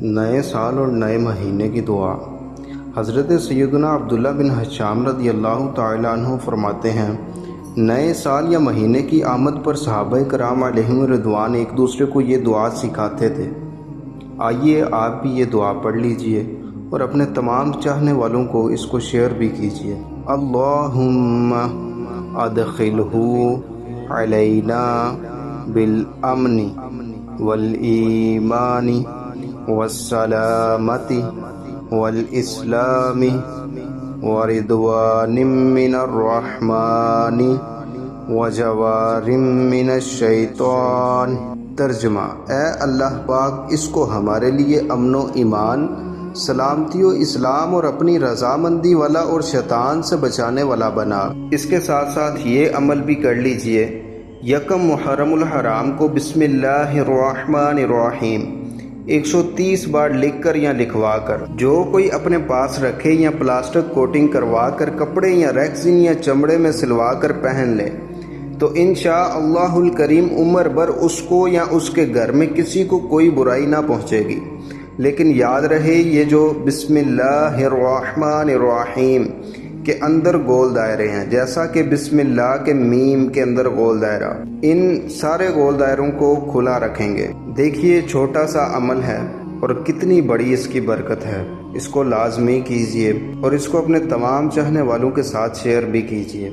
نئے سال اور نئے مہینے کی دعا۔ حضرت سیدنا عبداللہ بن حشام رضی اللہ تعالیٰ عنہ فرماتے ہیں، نئے سال یا مہینے کی آمد پر صحابہ کرام علیہم رضوان ایک دوسرے کو یہ دعا سکھاتے تھے۔ آئیے آپ بھی یہ دعا پڑھ لیجئے اور اپنے تمام چاہنے والوں کو اس کو شیئر بھی کیجئے۔ اللہم ادخلہ علینا بالامن والایمان والسلامت والاسلام ورضوان من الرحمن وجوار من الشیطان۔ ترجمہ: اے اللہ پاک، اس کو ہمارے لیے امن و ایمان، سلامتی و اسلام اور اپنی رضامندی والا اور شیطان سے بچانے والا بنا۔ اس کے ساتھ ساتھ یہ عمل بھی کر لیجئے، یکم محرم الحرام کو بسم اللہ الرحمن الرحیم 130 بار لکھ کر یا لکھوا کر جو کوئی اپنے پاس رکھے یا پلاسٹک کوٹنگ کروا کر کپڑے یا ریکسین یا چمڑے میں سلوا کر پہن لے تو انشاءاللہ الکریم عمر بھر اس کو یا اس کے گھر میں کسی کو کوئی برائی نہ پہنچے گی۔ لیکن یاد رہے، یہ جو بسم اللہ الرحمن الرحیم کے اندر گول دائرے ہیں، جیسا کہ بسم اللہ کے میم کے اندر گول دائرہ، ان سارے گول دائروں کو کھلا رکھیں گے۔ دیکھیے، چھوٹا سا عمل ہے اور کتنی بڑی اس کی برکت ہے۔ اس کو لازمی کیجئے اور اس کو اپنے تمام چاہنے والوں کے ساتھ شیئر بھی کیجئے۔